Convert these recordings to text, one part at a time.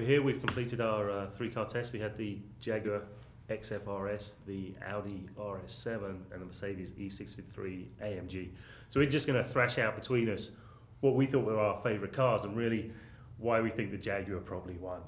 here. We've completed our 3-car test. We had the Jaguar XFR-S, the Audi RS7, and the Mercedes E63 AMG. So we're just going to thrash out between us what we thought were our favourite cars and really why we think the Jaguar probably won.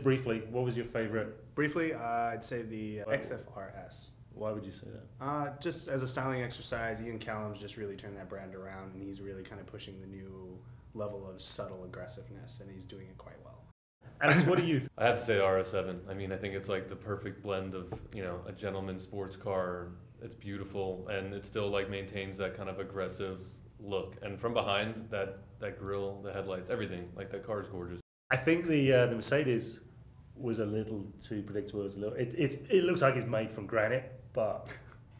Briefly, what was your favorite? Briefly, I'd say the XFR-S. Why would you say that? Just as a styling exercise, Ian Callum's just really turned that brand around, and he's really kind of pushing the new level of subtle aggressiveness, and he's doing it quite well. Alex, what do you I have to say RS7. I mean, I think it's like the perfect blend of, you know, a gentleman's sports car. It's beautiful, and it still like maintains that kind of aggressive look. And from behind, that grille, the headlights, everything, like that car is gorgeous. I think the Mercedes was a little too predictable. It looks like it's made from granite, but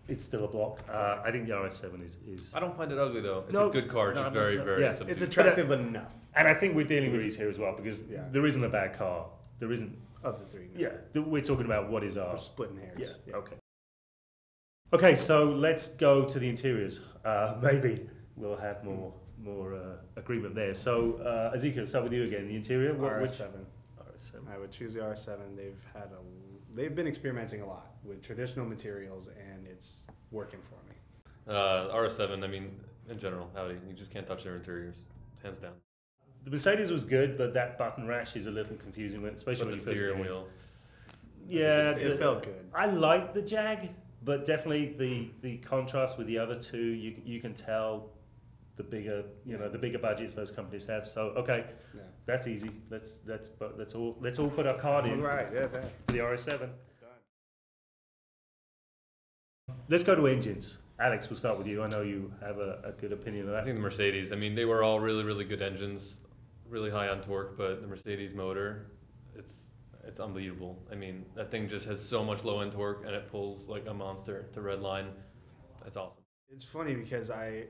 it's still a block. I think the RS7 is. I don't find it ugly though. It's a good car. It's just very subdued. It's attractive enough. And I think we're dealing with these here as well because there isn't a bad car. There isn't. Of the three. No. Yeah, we're talking about what is our. We're splitting hairs. Yeah. Okay. Okay, so let's go to the interiors. Maybe we'll have more agreement there. So Ezekiel, let's start with you again. The interior. RS7. RS7. I would choose the RS7. They've been experimenting a lot with traditional materials, and it's working for me. RS7. I mean, in general, Audi. You just can't touch their interiors, hands down. The Mercedes was good, but that button rash is a little confusing, especially when the steering wheel. Yeah, it felt good. I like the Jag, but definitely the contrast with the other two, you can tell the bigger the bigger budgets those companies have. So okay, that's easy. Let's all put our card in. All right, for the RS7. Done. Let's go to engines. Alex, we'll start with you. I know you have a good opinion of that. I think the Mercedes. I mean, they were all really good engines, really high on torque, but the Mercedes motor, it's unbelievable. I mean, that thing just has so much low end torque, and it pulls like a monster to red line. That's awesome. It's funny because I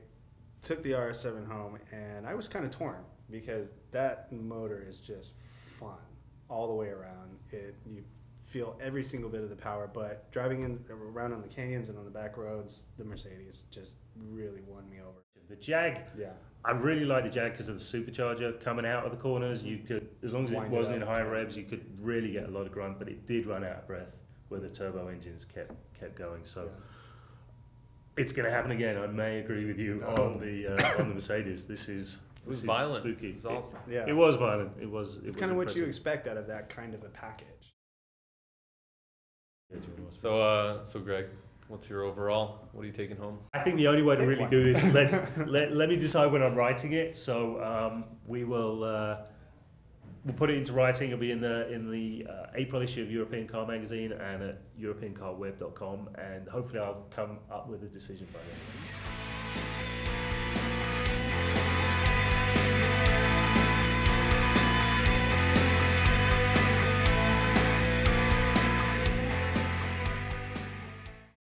took the RS7 home and I was kind of torn because that motor is just fun all the way around. You feel every single bit of the power, but driving around on the canyons and on the back roads, the Mercedes just really won me over. The Jag, I really like the Jag because of the supercharger coming out of the corners. You could, as long as it wasn't in high revs, you could really get a lot of grunt, but it did run out of breath where the turbo engines kept going. So. It's going to happen again. I may agree with you on the Mercedes. It was violent. Spooky. It was awesome. It was violent. It's kind of what you expect out of that kind of a package. So Greg, what's your overall? What are you taking home? I think the only way to really do this is let me decide when I'm writing it. So we'll put it into writing. It'll be in the April issue of European Car Magazine and at europeancarweb.com, and hopefully I'll come up with a decision by then.